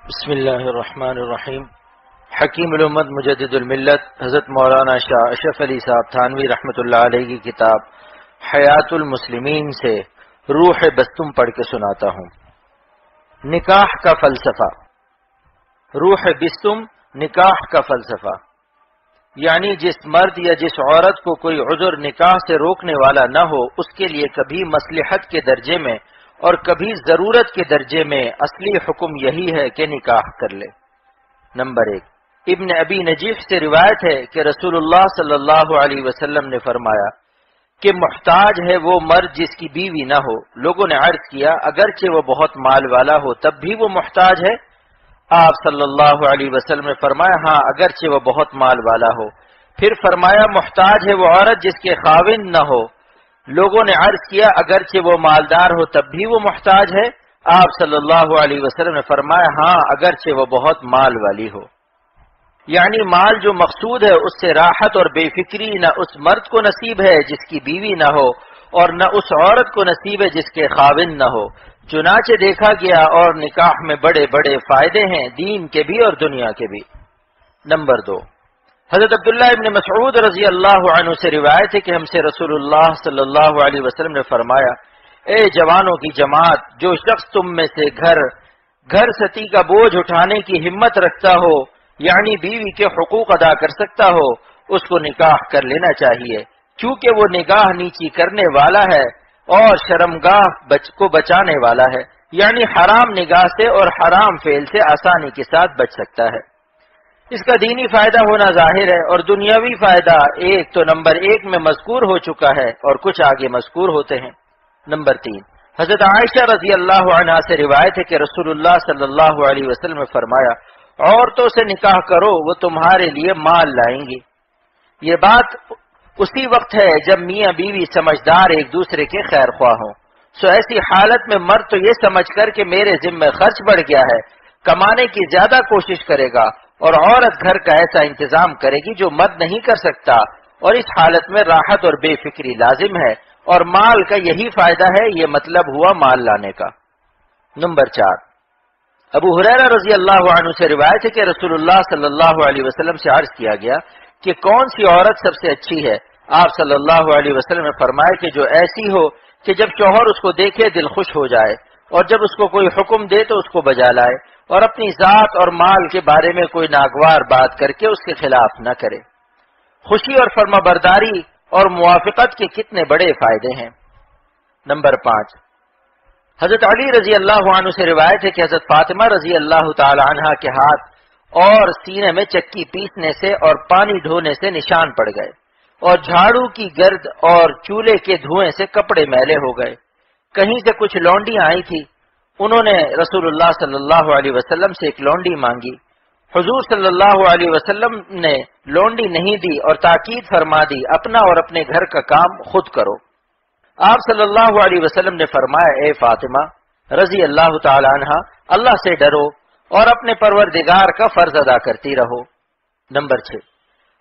بسم اللہ الرحمن الرحیم۔ حکیم الامت مجدد الملت حضرت مولانا شاہ اشرف علی صاحب تھانوی رحمۃ اللہ علیہ کی کتاب حیات المسلمین سے روح بستم پڑھ کے سناتا ہوں۔ نکاح کا فلسفہ۔ روح بستم نکاح کا فلسفہ، یعنی جس مرد یا جس عورت کو کوئی عذر نکاح سے روکنے والا نہ ہو، اس کے لیے کبھی مصلحت کے درجے میں اور کبھی ضرورت کے درجے میں اصلی حکم یہی ہے کہ نکاح کر لے۔ نمبر 1، ابن ابی نجیح سے روایت ہے کہ رسول اللہ صلی اللہ علیہ وسلم نے فرمایا کہ محتاج ہے وہ مرد جس کی بیوی نہ ہو۔ لوگوں نے عرض کیا اگرچہ وہ بہت مال والا ہو تب بھی وہ محتاج ہے؟ آپ صلی اللہ علیہ وسلم نے فرمایا ہاں، اگرچہ وہ بہت مال والا ہو۔ پھر فرمایا محتاج ہے وہ عورت جس کے خاوند نہ ہو۔ لوگوں نے عرض کیا اگرچہ وہ مالدار ہو تب بھی وہ محتاج ہے؟ آپ صلی اللہ علیہ وسلم نے فرمایا ہاں، اگرچہ وہ بہت مال والی ہو۔ یعنی مال جو مقصود ہے اس سے راحت اور بے فکری نہ اس مرد کو نصیب ہے جس کی بیوی نہ ہو، اور نہ اس عورت کو نصیب ہے جس کے خاوند نہ ہو۔ چنانچہ دیکھا گیا اور نکاح میں بڑے بڑے فائدے ہیں، دین کے بھی اور دنیا کے بھی۔ نمبر 2، حضرت عبداللہ ابن مسعود رضی اللہ عنہ سے روایت ہے کہ ہم سے رسول اللہ صلی اللہ علیہ وسلم نے فرمایا، اے جوانوں کی جماعت، جو شخص تم میں سے گھر ستی کا بوجھ اٹھانے کی ہمت رکھتا ہو، یعنی بیوی کے حقوق ادا کر سکتا ہو، اس کو نکاح کر لینا چاہیے، کیونکہ وہ نگاہ نیچی کرنے والا ہے اور شرمگاہ کو بچانے والا ہے، یعنی حرام نگاہ سے اور حرام فعل سے آسانی کے ساتھ بچ سکتا ہے۔ اس کا دینی فائدہ ہونا ظاہر ہے، اور دنیاوی فائدہ ایک تو نمبر 1 میں مذکور ہو چکا ہے اور کچھ آگے مذکور ہوتے ہیں۔ نمبر 3، حضرت عائشہ رضی اللہ عنہا سے روایت ہے کہ رسول اللہ صلی اللہ علیہ وسلم نے فرمایا، عورتوں سے نکاح کرو، وہ تمہارے لیے مال لائیں گی۔ یہ بات اسی وقت ہے جب میاں بیوی سمجھدار ایک دوسرے کے خیر خواہ ہوں۔ سو ایسی حالت میں مرد تو یہ سمجھ کر کہ میرے ذمہ خرچ بڑھ گیا ہے، کمانے کی زیادہ کوشش کرے گا، اور عورت گھر کا ایسا انتظام کرے گی جو مرد نہیں کر سکتا، اور اس حالت میں راحت اور بے فکری لازم ہے، اور مال کا یہی فائدہ ہے، یہ مطلب ہوا مال لانے کا۔ نمبر 4، ابو ہریرہ رضی اللہ عنہ سے روایت ہے کہ رسول اللہ صلی اللہ علیہ وسلم سے عرض کیا گیا کہ کون سی عورت سب سے اچھی ہے؟ آپ صلی اللہ علیہ وسلم نے فرمایا کہ جو ایسی ہو کہ جب شوہر اس کو دیکھے دل خوش ہو جائے، اور جب اس کو کوئی حکم دے تو اس کو بجا لائے، اور اپنی ذات اور مال کے بارے میں کوئی ناگوار بات کر کے اس کے خلاف نہ کرے۔ خوشی اور فرما برداری اور موافقت کے کتنے بڑے فائدے ہیں۔ نمبر 5، حضرت علی رضی اللہ عنہ سے روایت ہے کہ حضرت فاطمہ رضی اللہ تعالی عنہا کے ہاتھ اور سینے میں چکی پیسنے سے اور پانی دھونے سے نشان پڑ گئے، اور جھاڑو کی گرد اور چولہے کے دھوئیں سے کپڑے میلے ہو گئے۔ کہیں سے کچھ لونڈیاں آئی تھی، انہوں نے رسول اللہ صلی اللہ علیہ وسلم سے ایک لونڈی مانگی۔ حضور صلی اللہ علیہ وسلم نے لونڈی نہیں دی اور تاکید فرما دی، اپنا اور اپنے گھر کا کام خود کرو۔ آپ صلی اللہ علیہ وسلم نے فرمایا، اے فاطمہ رضی اللہ تعالی عنہ، اللہ سے ڈرو اور اپنے پروردگار کا فرض ادا کرتی رہو۔ نمبر 6،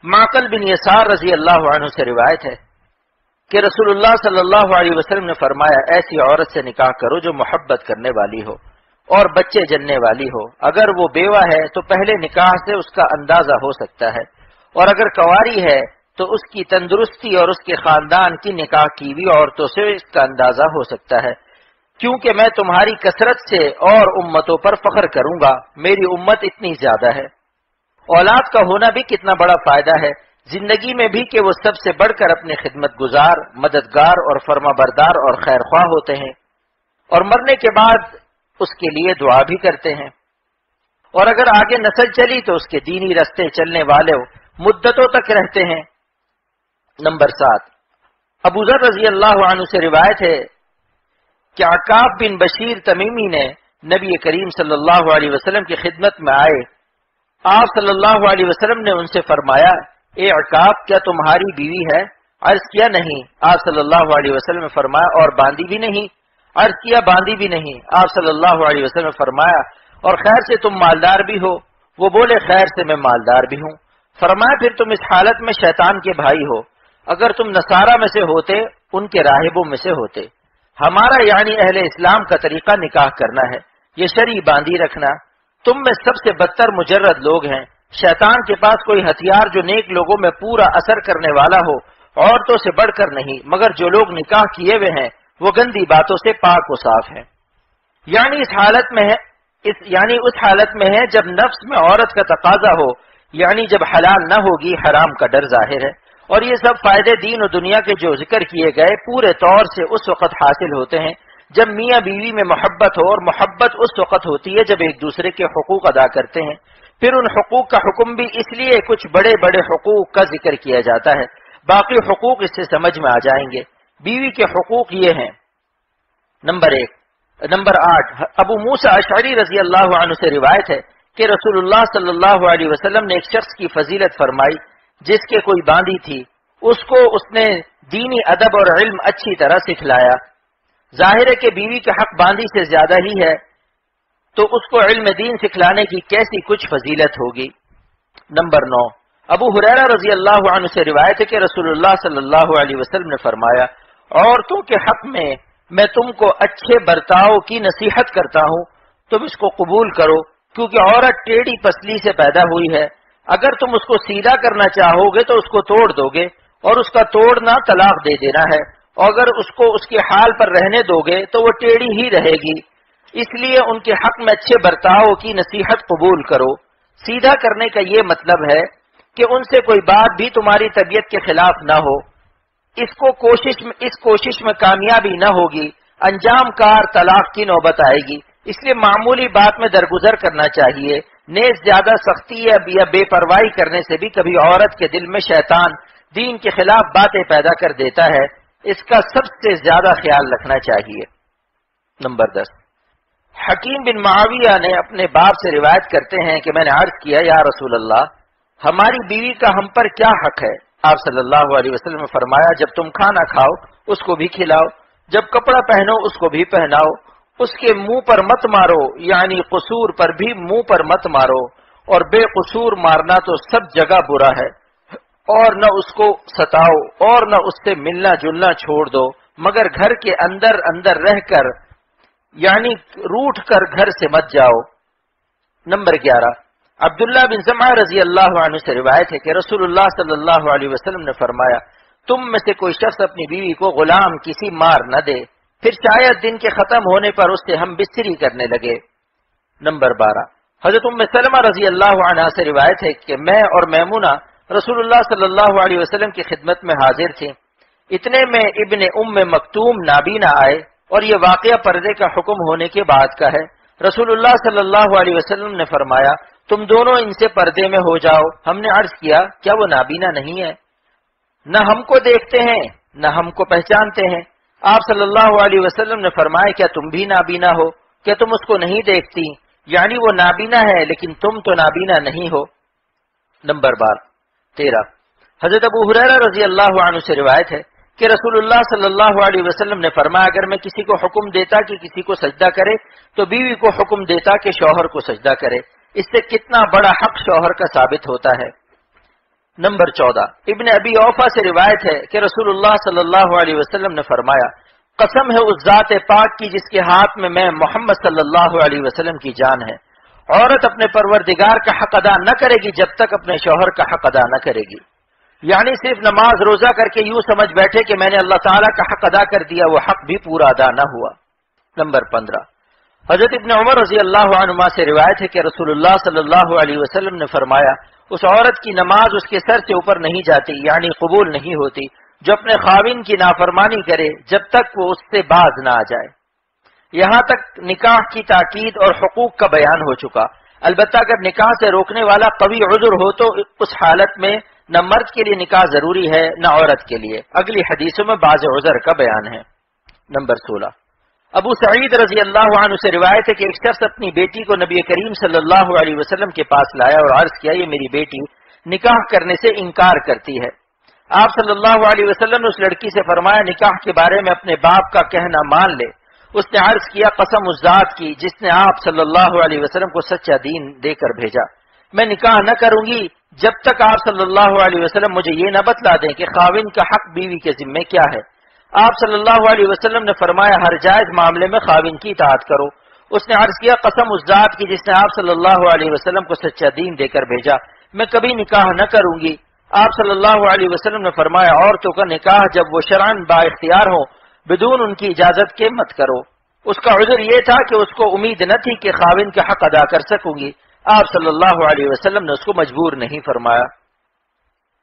معقل بن یسار رضی اللہ عنہ سے روایت ہے کہ رسول اللہ صلی اللہ علیہ وسلم نے فرمایا، ایسی عورت سے نکاح کرو جو محبت کرنے والی ہو اور بچے جننے والی ہو۔ اگر وہ بیوہ ہے تو پہلے نکاح سے اس کا اندازہ ہو سکتا ہے، اور اگر کنواری ہے تو اس کی تندرستی اور اس کے خاندان کی نکاح کی ہوئی عورتوں سے اس کا اندازہ ہو سکتا ہے، کیونکہ میں تمہاری کثرت سے اور امتوں پر فخر کروں گا، میری امت اتنی زیادہ ہے۔ اولاد کا ہونا بھی کتنا بڑا فائدہ ہے زندگی میں بھی کہ وہ سب سے بڑھ کر اپنے خدمت گزار، مددگار اور فرما بردار اور خیر خواہ ہوتے ہیں، اور مرنے کے بعد اس کے لیے دعا بھی کرتے ہیں، اور اگر آگے نسل چلی تو اس کے دینی رستے چلنے والے مدتوں تک رہتے ہیں۔ نمبر 7، ابو ذر رضی اللہ عنہ سے روایت ہے کہ عکاب بن بشیر تمیمی نے نبی کریم صلی اللہ علیہ وسلم کی خدمت میں آئے۔ آپ صلی اللہ علیہ وسلم نے ان سے فرمایا، اے عکاب کیا تمہاری بیوی ہے؟ عرض کیا نہیں۔ آپ صلی اللہ علیہ وسلم نے فرمایا، اور باندھی بھی نہیں؟ عرض کیا باندھی بھی نہیں۔ آپ صلی اللہ علیہ وسلم نے فرمایا، اور خیر سے تم مالدار بھی ہو؟ وہ بولے، خیر سے میں مالدار بھی ہوں۔ فرمایا، پھر تم اس حالت میں شیطان کے بھائی ہو، اگر تم نصارہ میں سے ہوتے ان کے راہبوں میں سے ہوتے۔ ہمارا یعنی اہل اسلام کا طریقہ نکاح کرنا ہے، یہ شرعی باندھی رکھنا، تم میں سب سے بدتر مجرد لوگ ہیں۔ شیطان کے پاس کوئی ہتھیار جو نیک لوگوں میں پورا اثر کرنے والا ہو عورتوں سے بڑھ کر نہیں، مگر جو لوگ نکاح کیے ہوئے ہیں وہ گندی باتوں سے پاک و صاف ہیں۔ یعنی اس حالت میں ہے جب نفس میں عورت کا تقاضا ہو، یعنی جب حلال نہ ہوگی، حرام کا ڈر ظاہر ہے۔ اور یہ سب فائدے دین و دنیا کے جو ذکر کیے گئے پورے طور سے اس وقت حاصل ہوتے ہیں جب میاں بیوی میں محبت ہو، اور محبت اس وقت ہوتی ہے جب ایک دوسرے کے حقوق ادا کرتے ہیں۔ پھر ان حقوق کا حکم بھی اس لیے کچھ بڑے بڑے حقوق کا ذکر کیا جاتا ہے، باقی حقوق اس سے سمجھ میں آ جائیں گے۔ بیوی کے حقوق یہ ہیں: نمبر 8، ابو موسیٰ اشعری رضی اللہ عنہ سے روایت ہے کہ رسول اللہ صلی اللہ علیہ وسلم نے ایک شخص کی فضیلت فرمائی جس کے کوئی باندھی تھی، اس کو اس نے دینی ادب اور علم اچھی طرح سکھلایا۔ ظاہر ہے کہ بیوی کا حق باندھی سے زیادہ ہی ہے، تو اس کو علم دین سکھلانے کی کیسی کچھ فضیلت ہوگی۔ نمبر 9، ابو ہریرہ رضی اللہ عنہ سے روایت ہے کہ رسول اللہ صلی اللہ علیہ وسلم نے فرمایا، عورتوں کے حق میں تم کو اچھے برتاؤ کی نصیحت کرتا ہوں، تم اس کو قبول کرو، کیونکہ عورت ٹیڑھی پسلی سے پیدا ہوئی ہے۔ اگر تم اس کو سیدھا کرنا چاہو گے تو اس کو توڑ دو گے، اور اس کا توڑنا طلاق دے دینا ہے، اور اگر اس کو اس کے حال پر رہنے دو گے تو وہ ٹیڑھی ہی رہے گی۔ اس لیے ان کے حق میں اچھے برتاؤ کی نصیحت قبول کرو۔ سیدھا کرنے کا یہ مطلب ہے کہ ان سے کوئی بات بھی تمہاری طبیعت کے خلاف نہ ہو۔ اس کوشش میں کامیابی نہ ہوگی، انجام کار طلاق کی نوبت آئے گی۔ اس لیے معمولی بات میں درگزر کرنا چاہیے، نیز زیادہ سختی یا بے پرواہی کرنے سے بھی کبھی عورت کے دل میں شیطان دین کے خلاف باتیں پیدا کر دیتا ہے، اس کا سب سے زیادہ خیال رکھنا چاہیے۔ نمبر 10، حکیم بن معاویہ نے اپنے باپ سے روایت کرتے ہیں کہ میں نے عرض کیا، یا رسول اللہ، ہماری بیوی کا ہم پر کیا حق ہے؟ آپ صلی اللہ علیہ وسلم نے فرمایا، جب تم کھانا کھاؤ اس کو بھی کھلاؤ، جب کپڑا پہنو اس کو بھی پہناؤ، اس کے منہ پر مت مارو، یعنی قصور پر بھی منہ پر مت مارو، اور بے قصور مارنا تو سب جگہ برا ہے، اور نہ اس کو ستاؤ اور نہ اس سے ملنا جلنا چھوڑ دو، مگر گھر کے اندر رہ کر، یعنی روٹھ کر گھر سے مت جاؤ۔ نمبر 11، عبداللہ بن زمعہ رضی اللہ عنہ سے روایت ہے کہ رسول اللہ صلی اللہ علیہ وسلم نے فرمایا، تم میں سے کوئی شخص اپنی بیوی کو غلام کسی مار نہ دے، پھر شاید دن کے ختم ہونے پر اس سے ہم بستری کرنے لگے۔ نمبر 12، حضرت ام سلمہ رضی اللہ عنہا سے روایت ہے کہ میں اور میمونہ رسول اللہ صلی اللہ علیہ وسلم کی خدمت میں حاضر تھیں، اتنے میں ابن ام مکتوم نابینا آئے، اور یہ واقعہ پردے کا حکم ہونے کے بعد کا ہے۔ رسول اللہ صلی اللہ علیہ وسلم نے فرمایا، تم دونوں ان سے پردے میں ہو جاؤ۔ ہم نے عرض کیا، کیا وہ نابینا نہیں ہے؟ نہ ہم کو دیکھتے ہیں نہ ہم کو پہچانتے ہیں۔ آپ صلی اللہ علیہ وسلم نے فرمایا، کیا تم بھی نابینا ہو؟ کیا تم اس کو نہیں دیکھتی؟ یعنی وہ نابینا ہے لیکن تم تو نابینا نہیں ہو۔ نمبر 13، حضرت ابو ہریرہ رضی اللہ عنہ سے روایت ہے کہ رسول اللہ صلی اللہ علیہ وسلم نے فرمایا، اگر میں کسی کو حکم دیتا کہ کسی کو سجدہ کرے تو بیوی کو حکم دیتا کہ شوہر کو سجدہ کرے۔ اس سے کتنا بڑا حق شوہر کا ثابت ہوتا ہے۔ نمبر 14، ابن ابی اوفا سے روایت ہے کہ رسول اللہ صلی اللہ علیہ وسلم نے فرمایا، قسم ہے اس ذات پاک کی جس کے ہاتھ میں محمد صلی اللہ علیہ وسلم کی جان ہے، عورت اپنے پروردگار کا حق ادا نہ کرے گی جب تک اپنے شوہر کا حق ادا نہ کرے گی۔ یعنی صرف نماز روزہ کر کے یوں سمجھ بیٹھے کہ میں نے اللہ تعالیٰ کا حق ادا کر دیا، وہ حق بھی پورا ادا نہ ہوا۔ نمبر 15، حضرت ابن عمر رضی اللہ عنہما سے روایت ہے کہ رسول اللہ صلی اللہ علیہ وسلم نے فرمایا، اس عورت کی نماز اس کے سر سے اوپر نہیں جاتی، یعنی قبول نہیں ہوتی، جو اپنے خاوند کی نافرمانی کرے جب تک وہ اس سے باز نہ آ جائے۔ یہاں تک نکاح کی تاکید اور حقوق کا بیان ہو چکا۔ البتہ اگر نکاح سے روکنے والا قوی عذر ہو تو اس حالت میں نہ مرد کے لیے نکاح ضروری ہے نہ عورت کے لیے۔ اگلی حدیثوں میں بعض عذر کا بیان ہے۔ نمبر 16، ابو سعید رضی اللہ عنہ سے روایت ہے کہ ایک شخص اپنی بیٹی کو نبی کریم صلی اللہ علیہ وسلم کے پاس لایا اور عرض کیا، یہ میری بیٹی نکاح کرنے سے انکار کرتی ہے۔ آپ صلی اللہ علیہ وسلم نے اس لڑکی سے فرمایا، نکاح کے بارے میں اپنے باپ کا کہنا مان لے۔ اس نے عرض کیا، قسم اس ذات کی جس نے آپ صلی اللہ علیہ وسلم کو سچا دین دے کر بھیجا، میں نکاح نہ کروں گی جب تک آپ صلی اللہ علیہ وسلم مجھے یہ نہ بتلا دیں کہ خاوند کا حق بیوی کے ذمے کیا ہے۔ آپ صلی اللہ علیہ وسلم نے فرمایا، ہر جائز معاملے میں خاوند کی اطاعت کرو، اس نے عرض کیا قسم اس ذات کی جس نے آپ صلی اللہ علیہ وسلم کو سچا دین دے کر بھیجا، میں کبھی نکاح نہ کروں گی۔ آپ صلی اللہ علیہ وسلم نے فرمایا عورتوں کا نکاح جب وہ شرعاً با اختیار ہو بدون ان کی اجازت کے مت کرو۔ اس کا عذر یہ تھا کہ اس کو امید نہ تھی کہ خاوند کا حق ادا کر سکوں گی۔ آپ صلی اللہ علیہ وسلم نے اس کو مجبور نہیں فرمایا۔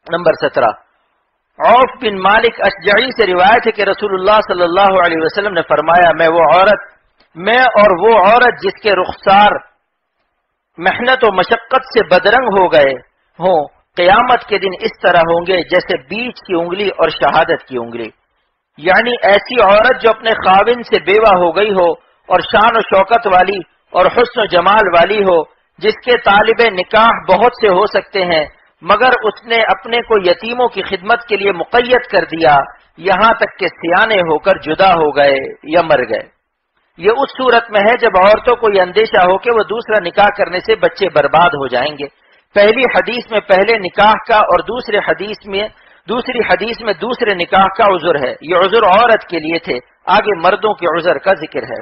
نمبر 17، عوف بن مالک اشجعی سے روایت ہے کہ رسول اللہ صلی اللہ علیہ وسلم نے فرمایا میں اور وہ عورت جس کے رخسار محنت و مشقت سے بدرنگ ہو گئے ہوں قیامت کے دن اس طرح ہوں گے جیسے بیچ کی انگلی اور شہادت کی انگلی، یعنی ایسی عورت جو اپنے خاوند سے بیوہ ہو گئی ہو اور شان و شوکت والی اور حسن و جمال والی ہو، جس کے طالب نکاح بہت سے ہو سکتے ہیں مگر اس نے اپنے کو یتیموں کی خدمت کے لیے مقید کر دیا یہاں تک کہ سیانے ہو کر جدا ہو گئے یا مر گئے۔ یہ اس صورت میں ہے جب عورتوں کو یہ اندیشہ ہو کہ وہ دوسرا نکاح کرنے سے بچے برباد ہو جائیں گے۔ پہلی حدیث میں پہلے نکاح کا اور دوسری حدیث میں دوسرے نکاح کا عذر ہے۔ یہ عذر عورت کے لیے تھے، آگے مردوں کے عذر کا ذکر ہے۔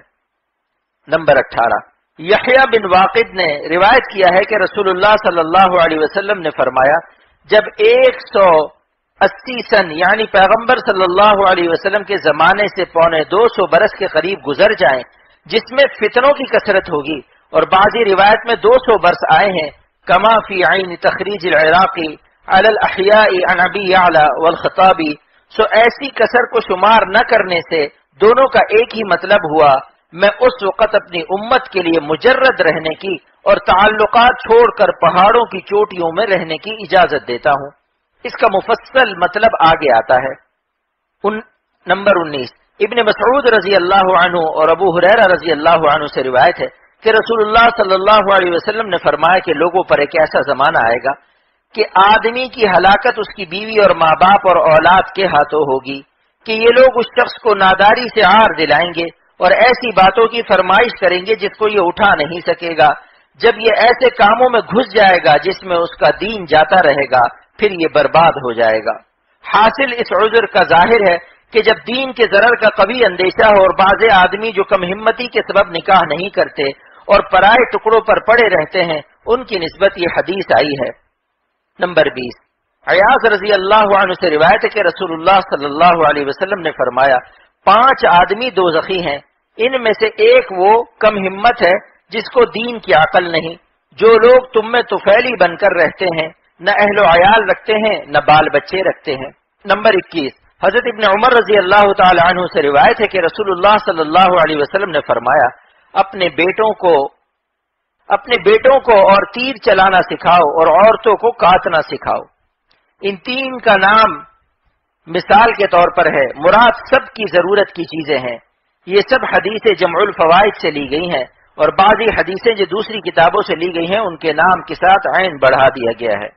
نمبر 18، یحییٰ بن واقد نے روایت کیا ہے کہ رسول اللہ صلی اللہ علیہ وسلم نے فرمایا جب 180 سن یعنی پیغمبر صلی اللہ علیہ وسلم کے زمانے سے 250 برس کے قریب گزر جائیں جس میں فتنوں کی کثرت ہوگی، اور بعضی روایت میں 200 برس آئے ہیں، کما فی عین تخریج العراقی علی الاحیاء عن ابی یعلا والخطابی، سو ایسی کثر کو شمار نہ کرنے سے دونوں کا ایک ہی مطلب ہوا، میں اس وقت اپنی امت کے لیے مجرد رہنے کی اور تعلقات چھوڑ کر پہاڑوں کی چوٹیوں میں رہنے کی اجازت دیتا ہوں۔ اس کا مفصل مطلب آگے آتا ہے۔ نمبر 19، ابن مسعود رضی اللہ عنہ اور ابو ہریرہ رضی اللہ عنہ سے روایت ہے کہ رسول اللہ صلی اللہ علیہ وسلم نے فرمایا کہ لوگوں پر ایک ایسا زمانہ آئے گا کہ آدمی کی ہلاکت اس کی بیوی اور ماں باپ اور اولاد کے ہاتھوں ہوگی، کہ یہ لوگ اس شخص کو ناداری سے عار دلائیں گے اور ایسی باتوں کی فرمائش کریں گے جس کو یہ اٹھا نہیں سکے گا۔ جب یہ ایسے کاموں میں گھس جائے گا جس میں اس کا دین جاتا رہے گا پھر یہ برباد ہو جائے گا۔ حاصل اس عذر کا ظاہر ہے کہ جب دین کے ضرر کا قوی اندیشہ ہو اور بعض آدمی جو کم ہمتی کے سبب نکاح نہیں کرتے اور پرائے ٹکڑوں پر پڑے رہتے ہیں ان کی نسبت یہ حدیث آئی ہے۔ نمبر 20، عیاض رضی اللہ عنہ سے روایت ہے کہ رسول اللہ صلی اللہ علیہ وسلم نے فرمایا 5 آدمی دوزخی ہیں، ان میں سے ایک وہ کم ہمت ہے جس کو دین کی عقل نہیں، جو لوگ تم میں طفیلی بن کر رہتے ہیں، نہ اہل و عیال رکھتے ہیں نہ بال بچے رکھتے ہیں۔ نمبر 21، حضرت ابن عمر رضی اللہ تعالی عنہ سے روایت ہے کہ رسول اللہ صلی اللہ علیہ وسلم نے فرمایا اپنے بیٹوں کو اور تیر چلانا سکھاؤ اور عورتوں کو کاٹنا سکھاؤ۔ ان 3 کا نام مثال کے طور پر ہے، مراد سب کی ضرورت کی چیزیں ہیں۔ یہ سب حدیثیں جمع الفوائد سے لی گئی ہیں اور بعضی حدیثیں جو دوسری کتابوں سے لی گئی ہیں ان کے نام کے ساتھ عین بڑھا دیا گیا ہے۔